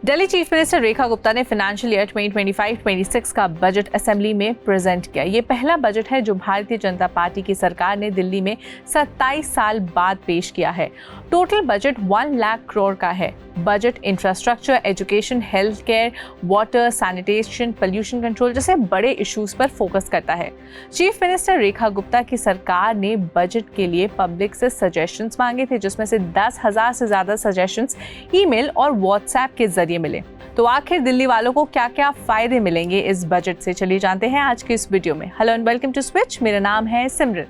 Delhi chief minister Rekha Gupta ने financial year 2025-26 का budget assembly में प्रेजेंट किया। ये पहला बजट है जो भारतीय जनता पार्टी की सरकार ने दिल्ली में 27 साल बाद पेश किया है। टोटल बजट 1 लाख करोड़ का है। Budget infrastructure, education, health care, water, sanitation, pollution control जैसे बड़े इश्यूज पर फोकस करता है। चीफ मिनिस्टर रेखा गुप्ता की सरकार ने बजट के लिए पब्लिक से सजेशंस मांगे थे, जिसमें से 10,000 से ज्यादा सजेशंस ईमेल और व्हाट्सएप के जरिए मिले। तो आखिर दिल्ली वालों को क्या क्या फायदे मिलेंगे इस बजट से, चलिए जानते हैं आज के इस वीडियो में। Hello and welcome to switch, मेरा नाम है सिमरन।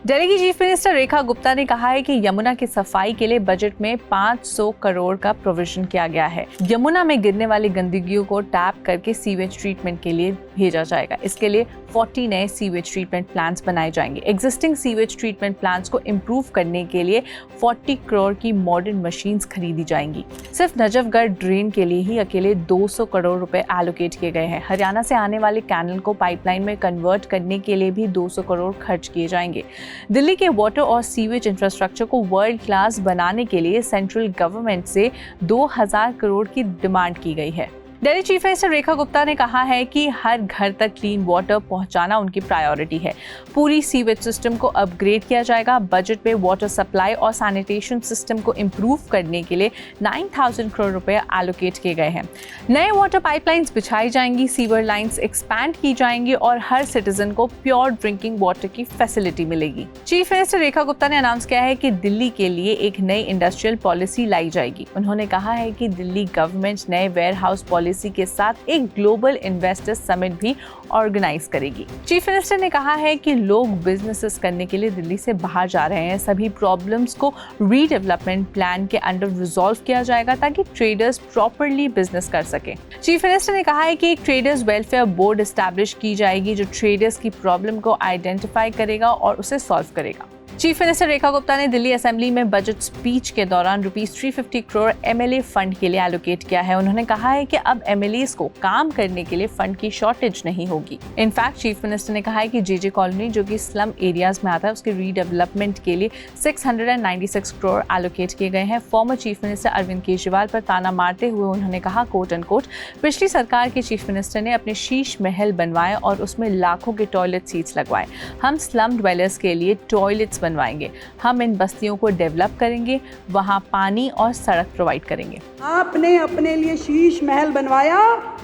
दिल्ली की चीफ मिनिस्टर रेखा गुप्ता ने कहा है कि यमुना की सफाई के लिए बजट में 500 करोड़ का प्रोविजन किया गया है। यमुना में गिरने वाली गंदगियों को टैप करके सीवेज ट्रीटमेंट के लिए भेजा जाएगा। इसके लिए 40 नए सीवेज ट्रीटमेंट प्लांट्स बनाए जाएंगे। एग्जिस्टिंग सीवेज ट्रीटमेंट प्लांट्स को इम्प्रूव करने के लिए 40 करोड़ की मॉडर्न मशीन्स खरीदी जाएंगी। सिर्फ नजफगढ़ ड्रेन के लिए ही अकेले 200 करोड़ रुपए एलोकेट किए गए हैं। हरियाणा से आने वाले कैनल को पाइपलाइन में कन्वर्ट करने के लिए भी 200 करोड़ खर्च किए जाएंगे। दिल्ली के वाटर और सीवेज इंफ्रास्ट्रक्चर को वर्ल्ड क्लास बनाने के लिए सेंट्रल गवर्नमेंट से 2000 करोड़ की डिमांड की गई है। दिल्ली चीफ मिनिस्टर रेखा गुप्ता ने कहा है कि हर घर तक क्लीन वाटर पहुंचाना उनकी प्रायोरिटी है। पूरी सीवेज सिस्टम को अपग्रेड किया जाएगा। बजट में वाटर सप्लाई और सैनिटेशन सिस्टम को इम्प्रूव करने के लिए 9,000 करोड़ रुपए एलोकेट किए गए हैं। नए वाटर पाइपलाइंस बिछाई जाएंगी, सीवर लाइंस एक्सपैंड की जाएंगी और हर सिटीजन को प्योर ड्रिंकिंग वाटर की फैसिलिटी मिलेगी। चीफ मिनिस्टर रेखा गुप्ता ने अनाउंस किया है कि दिल्ली के लिए एक नई इंडस्ट्रियल पॉलिसी लाई जाएगी। उन्होंने कहा है कि दिल्ली गवर्नमेंट नए वेयर हाउस पॉलिसी के साथ एक ग्लोबल इन्वेस्टर्स समिट भी ऑर्गेनाइज करेगी। चीफ मिनिस्टर ने कहा है कि लोग बिजनेसेस करने के लिए दिल्ली से बाहर जा रहे हैं। सभी प्रॉब्लम्स को रीडेवलपमेंट प्लान के अंडर रिजॉल्व किया जाएगा ताकि ट्रेडर्स प्रॉपरली बिजनेस कर सके। चीफ मिनिस्टर ने कहा है कि एक ट्रेडर्स वेलफेयर बोर्ड एस्टैब्लिश की जाएगी जो ट्रेडर्स की प्रॉब्लम को आइडेंटिफाई करेगा और उसे सॉल्व करेगा। चीफ मिनिस्टर रेखा गुप्ता ने दिल्ली असेंबली में बजट स्पीच के दौरान ₹350 करोड़ एमएलए फंड के लिए एलोकेट किया है। उन्होंने कहा है कि अब एमएलएस को काम करने के लिए फंड की शॉर्टेज नहीं होगी। इनफैक्ट चीफ मिनिस्टर ने कहा है कि जेजे कॉलोनी जो कि स्लम एरियाज में आता है उसके रीडेवलपमेंट के लिए 696 करोड़ एलोकेट किए गए हैं। Former chief minister Arvind Kejriwal पर ताना मारते हुए उन्होंने कहा कोट एंड कोट, पिछली सरकार के चीफ मिनिस्टर ने अपने शीश महल बनवाए और उसमें लाखों के टॉयलेट सीट्स लगवाए। हम स्लम ड्वेलर्स के लिए टॉयलेट्स बनवाएंगे। हम इन बस्तियों को डेवलप करेंगे, वहां पानी और सड़क प्रोवाइड करेंगे। आपने अपने लिए शीश महल बनवाया,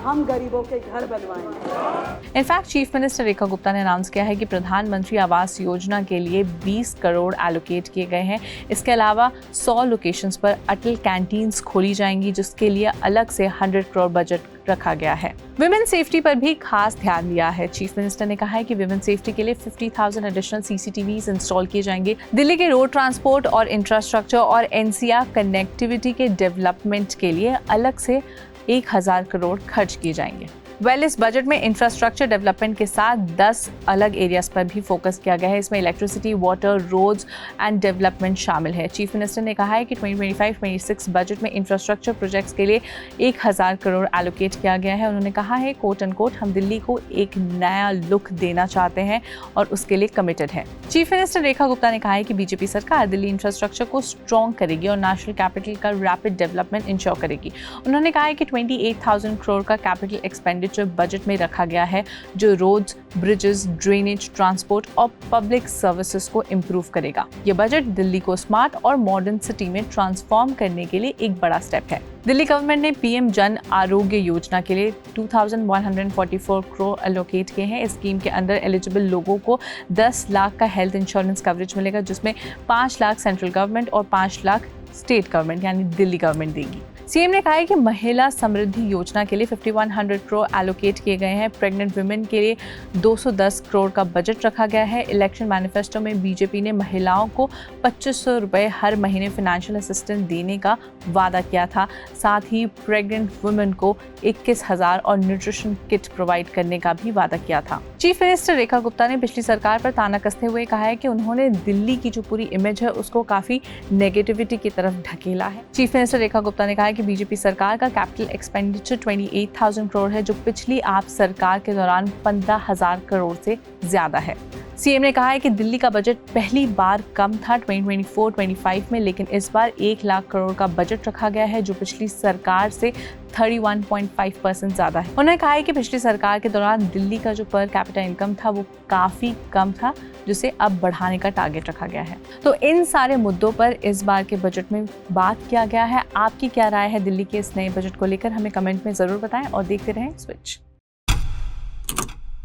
हम गरीबों के घर बनवाएंगे। In fact chief minister Rekha Gupta ने अनाउंस किया है कि प्रधानमंत्री आवास योजना के लिए 20 करोड़ एलोकेट किए गए हैं। इसके अलावा 100 लोकेशंस पर अटल कैंटीन्स खोली जाएंगी जिसके लिए अलग से 100 करोड़ बजट रखा गया है। विमेन सेफ्टी पर भी खास ध्यान दिया है। चीफ मिनिस्टर ने कहा है कि विमेन सेफ्टी के लिए 50,000 एडिशनल सीसीटीवीज इंस्टॉल किए जाएंगे। दिल्ली के रोड ट्रांसपोर्ट और इंफ्रास्ट्रक्चर और एनसीआर कनेक्टिविटी के डेवलपमेंट के लिए अलग से 1000 करोड़ खर्च किए जाएंगे। इस बजट में इंफ्रास्ट्रक्चर डेवलपमेंट के साथ 10 अलग एरियाज पर भी फोकस किया गया है। इसमें electricity, water, roads and development शामिल है। चीफ मिनिस्टर ने कहा है कि 2025-26 बजट में इंफ्रास्ट्रक्चर प्रोजेक्ट्स के लिए 1000 करोड़ एलोकेट किया गया है। उन्होंने कहा है कोट एंड कोट, हम दिल्ली को एक नया लुक देना चाहते हैं और उसके लिए कमिटेड है। चीफ मिनिस्टर रेखा गुप्ता ने कहा है कि बीजेपी सरकार दिल्ली इंफ्रास्ट्रक्चर को स्ट्रॉन्ग करेगी और नेशनल कैपिटल का रैपिड डेवलपमेंट इंश्योर करेगी। उन्होंने कहा है कि 28,000 करोड़ का कैपिटल एक्सपेंडिचर बजट में रखा गया है जो रोड्स, ब्रिजेस, ड्रेनेज, ट्रांसपोर्ट और पब्लिक सर्विसेज को इम्प्रूव करेगा। ये बजट दिल्ली को स्मार्ट और मॉडर्न सिटी में ट्रांसफॉर्म करने के लिए एक बड़ा स्टेप है। दिल्ली गवर्नमेंट ने पीएम जन आरोग्य योजना के लिए 2144 करोड़ एलोकेट किए हैं। इस स्कीम के अंदर एलिजिबल लोगों को 10 लाख का हेल्थ इंश्योरेंस कवरेज मिलेगा जिसमें 5 लाख सेंट्रल गवर्नमेंट और 5 लाख स्टेट गवर्नमेंट यानी दिल्ली गवर्नमेंट देगी। सीएम ने कहा है कि महिला समृद्धि योजना के लिए 5100 करोड़ एलोकेट किए गए हैं। प्रेग्नेंट वुमेन के लिए 210 करोड़ का बजट रखा गया है। इलेक्शन मैनिफेस्टो में बीजेपी ने महिलाओं को 2500 रुपए हर महीने फाइनेंशियल असिस्टेंस देने का वादा किया था। साथ ही प्रेग्नेंट वुमेन को 21,000 और न्यूट्रिशन किट प्रोवाइड करने का भी वादा किया था। चीफ मिनिस्टर रेखा गुप्ता ने पिछली सरकार पर ताना कसते हुए कहा है कि उन्होंने दिल्ली की जो पूरी इमेज है उसको काफी नेगेटिविटी की तरफ ढकेला है। चीफ मिनिस्टर रेखा गुप्ता ने कहा है कि बीजेपी सरकार का कैपिटल एक्सपेंडिचर 28,000 करोड़ है जो पिछली आप सरकार के दौरान 15,000 करोड़ से ज्यादा है। सीएम ने कहा है कि दिल्ली का बजट पहली बार कम था 2024-25 में, लेकिन इस बार 1 लाख करोड़ का बजट रखा गया है, जो पिछली सरकार से 31.5% ज्यादा है। उन्होंने कहा है कि पिछली सरकार के दौरान दिल्ली का जो पर कैपिटा इनकम था वो काफी कम था, जिसे अब बढ़ाने का टारगेट रखा गया है। तो इन सारे मुद्दों पर इस बार के बजट में बात किया गया है। आपकी क्या राय है दिल्ली के इस नए बजट को लेकर, हमें कमेंट में जरूर बताएं और देखते रहें स्विच।